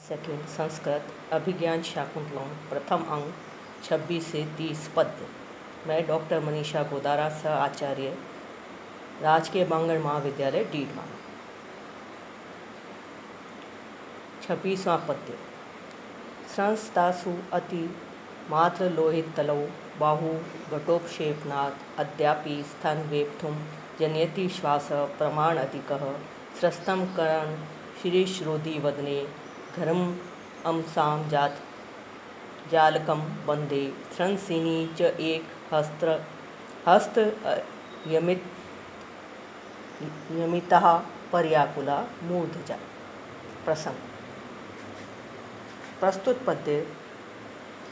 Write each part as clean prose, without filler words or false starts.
Second Sanskrit अभिज्ञान शाकुंतलम प्रथम अंक 26 से 30 पद्य। मैं डॉक्टर मनीषा गोदारा सह आचार्य राजकीय बांगड़ महाविद्यालय डीडवा। 26वां पद्य। संस्थासु अति मात्र लोहित तलौ बाहु घटोपक्षेपनात् अद्यापि स्तन वेप्तुं जनयति श्वास प्रमाण अधिकः स्रस्तं करण शिरीश्रोधि वदने घरम अंसां जालकं वंदे स्रंसिनी च एक हस्त यमितः पर्याकुला मूर्धजा। प्रसंग। प्रस्तुत पद्य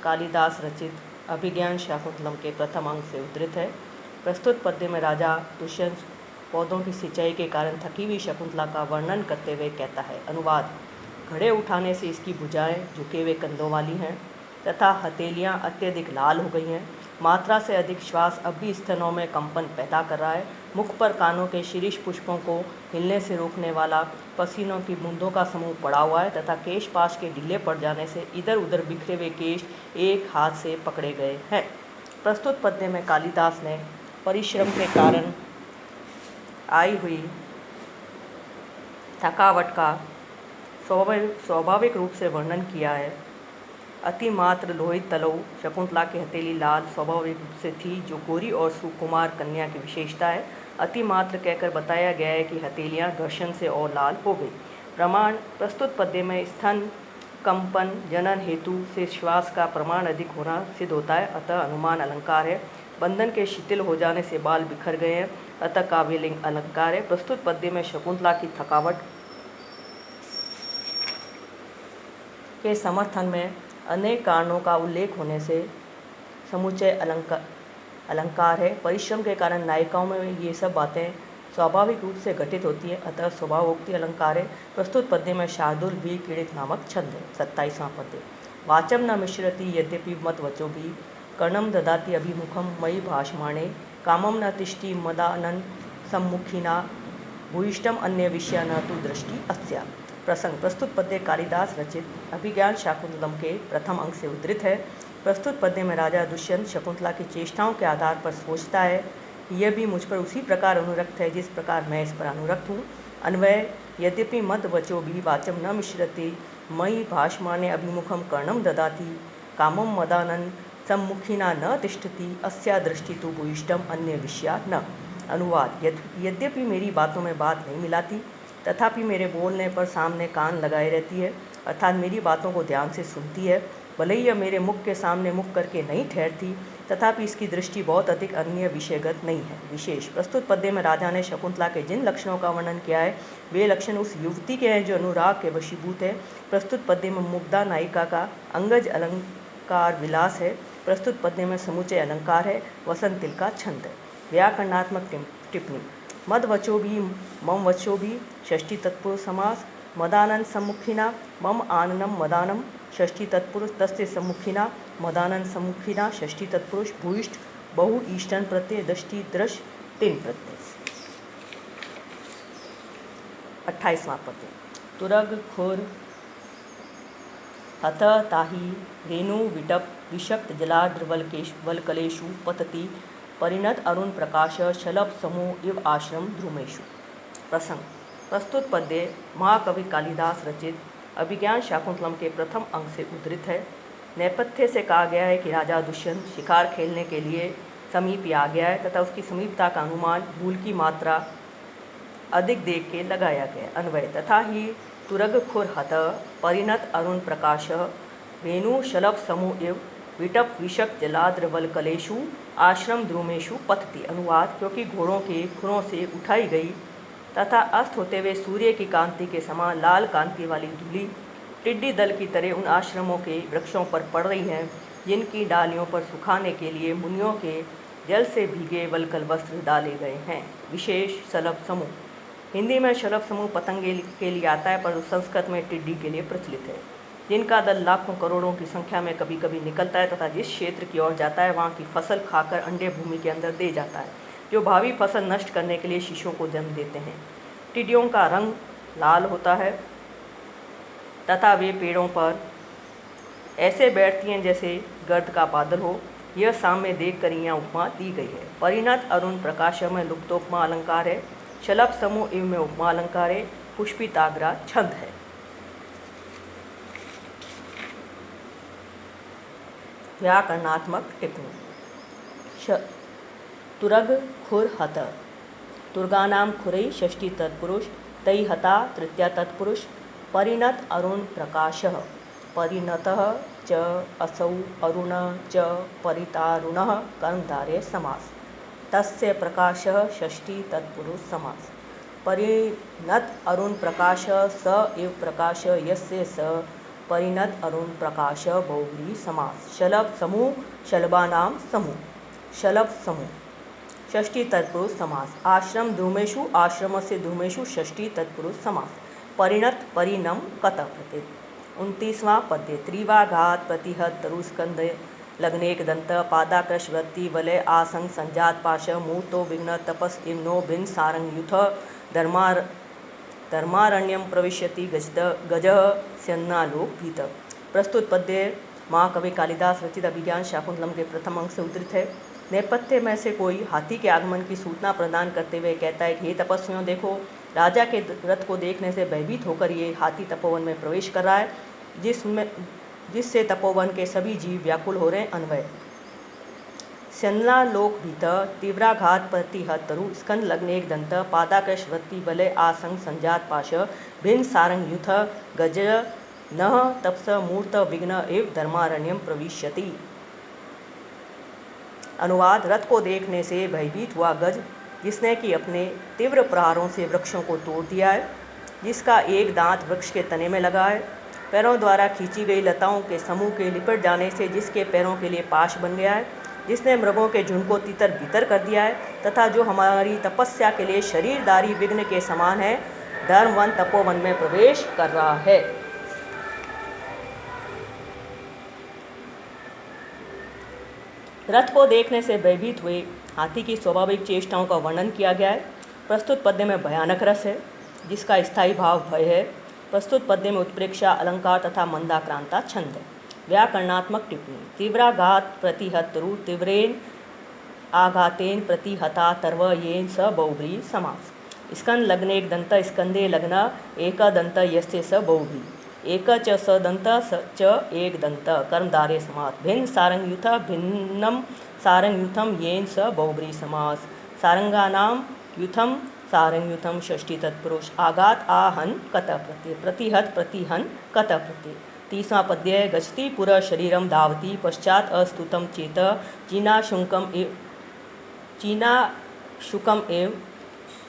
कालिदास रचित अभिज्ञान शाकुंतलम के प्रथम अंक से उद्धृत है। प्रस्तुत पद्य में राजा दुष्यंत पौधों की सिंचाई के कारण थकी हुई शकुंतला का वर्णन करते हुए कहता है। अनुवाद। घड़े उठाने से इसकी भुजाएं झुके हुए कंधों वाली हैं तथा हथेलियां अत्यधिक लाल हो गई हैं। मात्रा से अधिक श्वास अब भी स्तनों में कंपन पैदा कर रहा है। मुख पर कानों के शीर्ष पुष्पों को हिलने से रोकने वाला पसीनों की बूंदों का समूह पड़ा हुआ है तथा केश पाश के ढीले पड़ जाने से इधर उधर बिखरे हुए केश एक हाथ से पकड़े गए हैं। प्रस्तुत पद्य में कालिदास ने परिश्रम के कारण आई हुई थकावट का स्वाभाविक रूप से वर्णन किया है। अतिमात्र लोहित तलौ शकुंतला की हथेली लाल स्वाभाविक रूप से थी, जो गोरी और सुकुमार कन्या की विशेषता है। अतिमात्र कहकर बताया गया है कि हथेलियां घर्षण से और लाल हो गई। प्रमाण। प्रस्तुत पद्य में स्तन कंपन जनन हेतु से श्वास का प्रमाण अधिक होना सिद्ध होता है, अतः अनुमान अलंकार है। बंधन के शिथिल हो जाने से बाल बिखर गए हैं, अतः काव्यलिंग अलंकार है। प्रस्तुत पद्य में शकुंतला की थकावट के समर्थन में अनेक कारणों का उल्लेख होने से समुच्चय अलंकार है। परिश्रम के कारण नायिकाओं में ये सब बातें स्वाभाविक रूप से घटित होती है, अतः स्वभावोक्ति अलंकार है। प्रस्तुत पद्य में शार्दुल भी क्रीड़ित नामक छंद है। 27वां पद्य। वाचम न मिश्रति यद्यपि मत वचो भी कर्णम ददाति अभिमुखम मयि भाषमाणे कामम न तिष्ठि मदानन सम्मुखिना भूयिष्ठम अन्य विषया न तु दृष्टि अस्या। प्रसंग। प्रस्तुत पद्य कालिदास रचित अभिज्ञान शाकुंतलम के प्रथम अंक से उद्धृत है। प्रस्तुत पद्य में राजा दुष्यंत शकुंतला की चेष्टाओं के आधार पर सोचता है कि यह भी मुझ पर उसी प्रकार अनुरक्त है जिस प्रकार मैं इस पर अनुरक्त हूँ। अन्वय। यद्यपि मद वचो भी वाचम न मिश्रति मयि भाषमाने अभिमुखम कर्णम ददाति कामम मदानन सम्मुखिना न तिष्ठति अस्या दृष्टि तु भूयिष्ठम अन्य विषया न। अनुवाद। यद्यपि मेरी बातों में बात नहीं मिलाती तथापि मेरे बोलने पर सामने कान लगाए रहती है, अर्थात मेरी बातों को ध्यान से सुनती है। भले ही यह मेरे मुख के सामने मुख करके नहीं ठहरती तथापि इसकी दृष्टि बहुत अधिक अन्य विषयगत नहीं है। विशेष। प्रस्तुत पद्य में राजा ने शकुंतला के जिन लक्षणों का वर्णन किया है वे लक्षण उस युवती के हैं जो अनुराग के वशीभूत है। प्रस्तुत पद्य में मुग्धा नायिका का अंगज अलंकार विलास है। प्रस्तुत पद्य में समुच्चय अलंकार है। वसंत तिल का छंद है। व्याकरणात्मक टिप्पणी। मद वचो भी मम वचो भी षष्ठी तत्पुरुष समास। मदानन सम्मुखिना मम आननम मदानम षष्ठी तत्पुरुष तस्य सम्मुखिना मदानन सम्मुखिना षष्ठी तत्पुरुष भूयिष्ठ बहु ईष्टन प्रत्यय दृष्टि दृश तीन प्रत्यय। 28वां पद्य। तुरग खुर हत ताहि रेणु विटप विषक्त जलाद्रवलकलेषु पतति परिणत अरुण प्रकाश शलभ समूह इव आश्रम ध्रुमेशु। प्रसंग। प्रस्तुत पद्य महाकवि कालिदास रचित अभिज्ञान शाकुंतलम के प्रथम अंक से उद्धृत है। नेपथ्य से कहा गया है कि राजा दुष्यंत शिकार खेलने के लिए समीप आ गया है तथा उसकी समीपता का अनुमान धूल की मात्रा अधिक देख के लगाया गया। अन्वय। तथा ही तुरग खुर हत परिणत अरुण प्रकाश रेणु शलभ समूह इव विटप विषक जलाद्रवलकलेषु आश्रम ध्रुमेशु पतति। अनुवाद। क्योंकि घोड़ों के खुरों से उठाई गई तथा अस्त होते हुए सूर्य की कांति के समान लाल कांति वाली धूलि टिड्डी दल की तरह उन आश्रमों के वृक्षों पर पड़ रही हैं जिनकी डालियों पर सुखाने के लिए मुनियों के जल से भीगे वलकल वस्त्र डाले गए हैं। विशेष। शलभ समूह। हिंदी में शलभ समूह पतंगे के लिए आता है, पर संस्कृत में टिड्डी के लिए प्रचलित है, जिनका दल लाखों करोड़ों की संख्या में कभी कभी निकलता है तथा जिस क्षेत्र की ओर जाता है वहाँ की फसल खाकर अंडे भूमि के अंदर दे जाता है, जो भावी फसल नष्ट करने के लिए शिशुओं को जन्म देते हैं। टिड्डियों का रंग लाल होता है तथा वे पेड़ों पर ऐसे बैठती हैं जैसे गर्द का बादल हो। यह साम्य देख कर यहाँ उपमा दी गई है। परिणत अरुण प्रकाश में लुप्तोपमा अलंकार है। शलभ समूह इव में उपमा अलंकार है। पुष्पिताग्रा छंद है। व्याकरणात्मक टिप्पणी। तुरग खुर हत, तुर्गानाम खुरई षष्ठी तत्पुरुष, तई हता तृतीया तत्पुरुष। परिणत अरुण प्रकाशः, परिणतः च असौ अरुण च परितारुणः कर्मधारय समास। तस्य प्रकाशः षष्ठी तत्पुरुष समास। परिणत अरुण प्रकाश स एव प्रकाश यस्य स परिणत अरुण प्रकाश बहुव्रीहि समास। शलभ समूह शलभानां समूह, शलभ समूह षष्ठी तत्पुरुष समास। आश्रम धूमेषु आश्रमस्य धूमेषु षष्ठी तत्पुरुष समास। परिणत परिणम कतः प्रत्यय। 29वां पद्य। त्रिवाघात प्रतिहत तरुस्कंद लग्नेक दंत पादाकृश वृत्ति वलय आसंग संजात पाश मूर्तो विघ्न तपस इम्नो भिन्न सारंग युथ धर्मारण्यम प्रविश्यति गजः स्यन्नालोक भीत। प्रस्तुत पद्य महाकवि कालिदास रचित अभिज्ञान शाकुंतलम के प्रथम अंक से उद्धृत है। नेपथ्य में से कोई हाथी के आगमन की सूचना प्रदान करते हुए कहता है कि हे तपस्वियों, देखो, राजा के रथ को देखने से भयभीत होकर ये हाथी तपोवन में प्रवेश कर रहा है, जिससे तपोवन के सभी जीव व्याकुल हो रहे हैं। अन्वय। स्यन्नालोक भीत तीव्राघात प्रतिहत तरु स्कंद लग्नेक दंत पादाकृश वृत्ति वलय आसंग संजात पाश भिन्न सारंग युथ गज नः तपस मूर्त विघ्न एव धर्मारण्यम प्रविश्यति। अनुवाद। रथ को देखने से भयभीत हुआ गज, जिसने कि अपने तीव्र प्रहारों से वृक्षों को तोड़ दिया है, जिसका एक दांत वृक्ष के तने में लगा है, पैरों द्वारा खींची गई लताओं के समूह के लिपट जाने से जिसके पैरों के लिए पाश बन गया है, जिसने मृगों के झुंड को तितर बितर कर दिया है, तथा जो हमारी तपस्या के लिए शरीरदारी विघ्न के समान है, धर्मवन तपोवन में प्रवेश कर रहा है। रथ को देखने से भयभीत हुए हाथी की स्वाभाविक चेष्टाओं का वर्णन किया गया है। प्रस्तुत पद्य में भयानक रस है, जिसका स्थायी भाव भय है। प्रस्तुत पद्य में उत्प्रेक्षा अलंकार तथा मंदाक्रांता छंद है। व्याकरणात्मक टिप्पणी। तीव्राघात प्रतिहत तरु तीव्रेन आघातेन प्रतिहता तर्व येन स बहुव्रीहि समास। स्कंद लग्नेक दंत स्कंदे लग्न एक दंत यस्य स बहुव्रीहि। एक च स दंत च एक दंत कर्मधारय समास। भिन्न सारंग युथ भिन्नम सारंग युथम येन स बहुव्रीहि समास। सारंगानां युथम सारंग युथम षष्ठी तत्पुरुष। आघात आहन कतः प्रत्यय। प्रतिहत प्रतिहन कतः प्रत्यय। 30वां पद्य। गच्छति पुरः शरीरम धावति पश्चात अस्तुतं चेत चीनाशुकम एव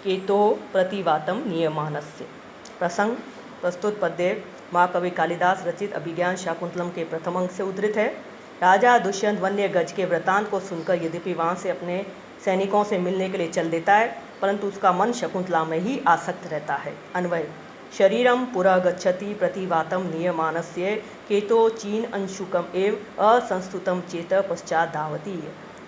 केतो प्रतिवातम नियमानस्य। प्रसंग। प्रस्तुत पद्य महाकवि कालिदास रचित अभिज्ञान शाकुंतलम के प्रथम अंक से उद्धृत है। राजा दुष्यंत वन्य गज के वृतांत को सुनकर यद्यपि वहाँ से अपने सैनिकों से मिलने के लिए चल देता है, परंतु उसका मन शकुंतला में ही आसक्त रहता है। अन्वय। शरीरम पुरः गच्छति प्रतिवातम नियमानस्य केतो चीन अंशुकम एव असंस्तुतम चेत पश्चात धावति।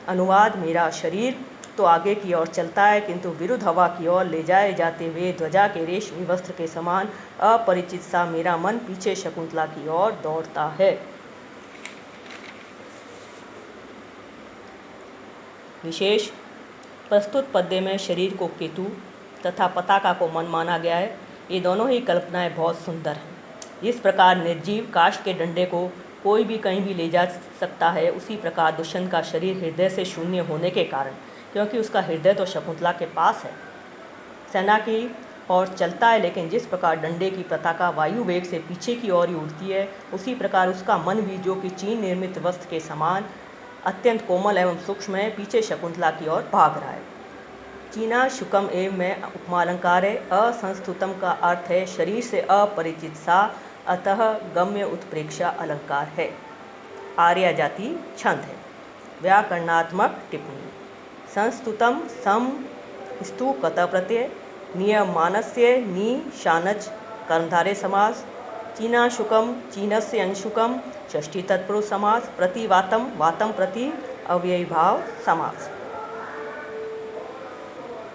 अनुवाद। मेरा शरीर तो आगे की ओर चलता है, किंतु विरुद्ध हवा की ओर ले जाए जाते हुए ध्वजा के रेशमी वस्त्र के समान अपरिचित सा मेरा मन पीछे शकुंतला की ओर दौड़ता है। विशेष। प्रस्तुत पद्य में शरीर को केतु तथा पताका को मन माना गया है। ये दोनों ही कल्पनाएं बहुत सुंदर हैं। जिस प्रकार निर्जीव काष्ठ के डंडे को कोई भी कहीं भी ले जा सकता है, उसी प्रकार दुष्यंत का शरीर हृदय से शून्य होने के कारण, क्योंकि उसका हृदय तो शकुंतला के पास है, सेना की ओर चलता है, लेकिन जिस प्रकार डंडे की पताका वायु वेग से पीछे की ओर ही उड़ती है, उसी प्रकार उसका मन भी, जो कि चीन निर्मित वस्त्र के समान अत्यंत कोमल एवं सूक्ष्म है, पीछे शकुंतला की ओर भाग रहा है। चीना शुकम एवं में उपमालंकार है। असंस्तुतम का अर्थ है शरीर से अपरिचित सा, अतः गम्य उत्प्रेक्षा अलंकार है। आर्या जाति छंद है। व्याकरणात्मक टिप्पणी। संस्तुतम सम स्तु कतः प्रत्यय। नियमानस्य नि शानच कर्मधारय समास। चीनाशुकम चीनस्य अंशुकम षष्ठी तत्पुरुष समास। प्रतिवातम वातम प्रति अव्ययीभाव समास।